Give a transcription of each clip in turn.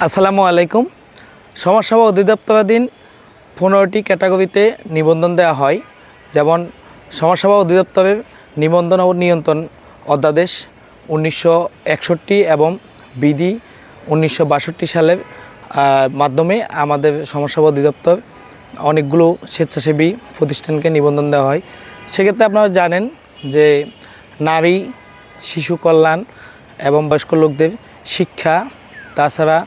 আসসালামু আলাইকুম। সমাজসেবা অধিদপ্তরাধীন 15টি ক্যাটাগরিতে নিবন্ধন দেওয়া হয়। যেমন সমাজসেবা অধিদপ্তরের নিবন্ধন ও নিয়ন্ত্রণ অধ্যাদেশ 1961 এবং বিধি 1962 সালের মাধ্যমে আমাদের সমাজসেবা অধিদপ্তর অনেকগুলো স্বেচ্ছাসেবী প্রতিষ্ঠানকে নিবন্ধন দেওয়া হয়। সেক্ষেত্রে আপনারা জানেন যে নারী শিশু কল্যাণ এবং বয়স্ক লোকদের শিক্ষা, তাছাড়া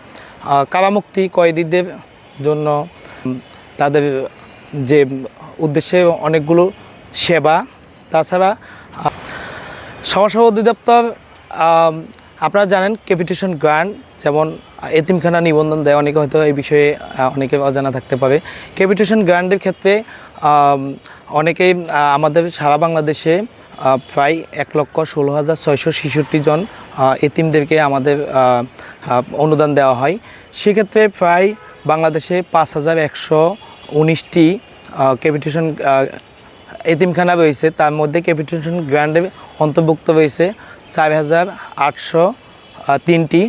কারামুক্তি কয়েদিদের জন্য তাদের যে উদ্দেশ্যে অনেকগুলো সেবা, তাছাড়া সমাজসেবা অধিদপ্তর আপনারা জানেন ক্যাপিটেশন গ্রান্ট, যেমন এতিমখানা নিবন্ধন দেয়। অনেকে হয়তো এই বিষয়ে অনেকে অজানা থাকতে পারে। ক্যাপিটেশন গ্রান্টের ক্ষেত্রে অনেকেই আমাদের সারা বাংলাদেশে প্রায় 1,16,666 জন এতিমদেরকে আমাদের অনুদান দেওয়া হয়। সেক্ষেত্রে প্রায় বাংলাদেশে 5,119টি ক্যাপিটেশন এতিমখানা রয়েছে। তার মধ্যে ক্যাপিটেশন গ্রান্টে অন্তর্ভুক্ত রয়েছে 4,803টি।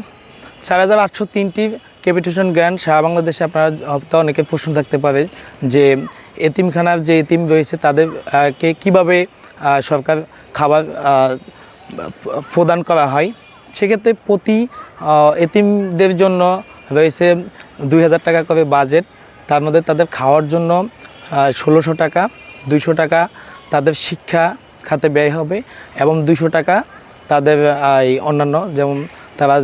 4,803টি ক্যাপিটেশন গ্রান্ট সারা বাংলাদেশে। আপনারা হয়তো অনেকের প্রশ্ন থাকতে পারে যে এতিমখানার যে এতিম রয়েছে তাদেরকে কিভাবে সরকার খাবার প্রদান করা হয়। সেক্ষেত্রে প্রতি এতিমদের জন্য রয়েছে 2,000 টাকা করে বাজেট। তার মধ্যে তাদের খাওয়ার জন্য 1,600 টাকা, 200 টাকা তাদের শিক্ষা খাতে ব্যয় হবে এবং 200 টাকা তাদের অন্যান্য, যেমন তারা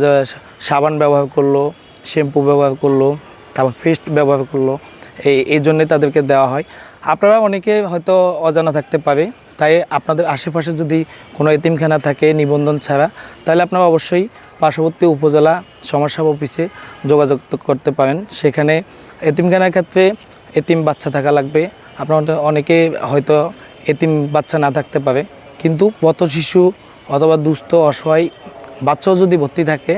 সাবান ব্যবহার করলো, শ্যাম্পু ব্যবহার করলো, তারপর পেস্ট ব্যবহার করলো, এই জন্যে তাদেরকে দেওয়া হয়। আপনারা অনেকে হয়তো অজানা থাকতে পারে, তাই আপনাদের আশেপাশে যদি কোনো এতিমখানা থাকে নিবন্ধন ছাড়া, তাহলে আপনারা অবশ্যই পার্শ্ববর্তী উপজেলা সমাজসেবা অফিসে যোগাযোগ করতে পারেন। সেখানে এতিমখানার ক্ষেত্রে এতিম বাচ্চা থাকা লাগবে। আপনারা অনেকে হয়তো এতিম বাচ্চা না থাকতে পারে, কিন্তু পথ শিশু অথবা দুস্থ অসহায় বাচ্চাও যদি ভর্তি থাকে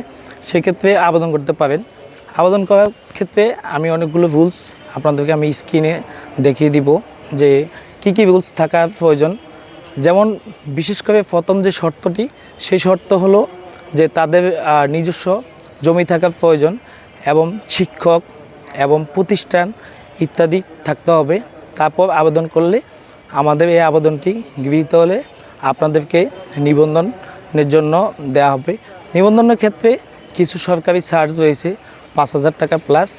সেক্ষেত্রে আবেদন করতে পারেন। আবেদন করার ক্ষেত্রে আমি অনেকগুলো রুলস আপনাদেরকে আমি স্ক্রিনে দেখিয়ে দিব যে কি রুলস থাকার প্রয়োজন। যেমন বিশেষ করে প্রথম যে শর্তটি, সেই শর্ত হলো যে তাদের নিজস্ব জমি থাকার প্রয়োজন এবং শিক্ষক এবং প্রতিষ্ঠান ইত্যাদি থাকতে হবে। তারপর আবেদন করলে আমাদের এই আবেদনটি গৃহীত হলে আপনাদেরকে নিবন্ধনের জন্য দেওয়া হবে। নিবন্ধনের ক্ষেত্রে কিছু সরকারি চার্জ রয়েছে 5,000 টাকা প্লাস।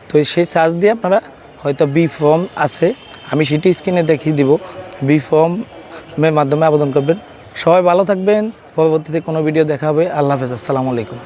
তো সেই চার্জ দিয়ে আপনারা হয়তো বি ফর্ম আছে, আমি সেটি স্ক্রিনে দেখিয়ে দিব, বি ফর্মের মাধ্যমে আবেদন করবেন। সবাই ভালো থাকবেন। পরবর্তীতে কোনো ভিডিও দেখা হবে। আল্লাহ হাফেজ। আসসালামু আলাইকুম।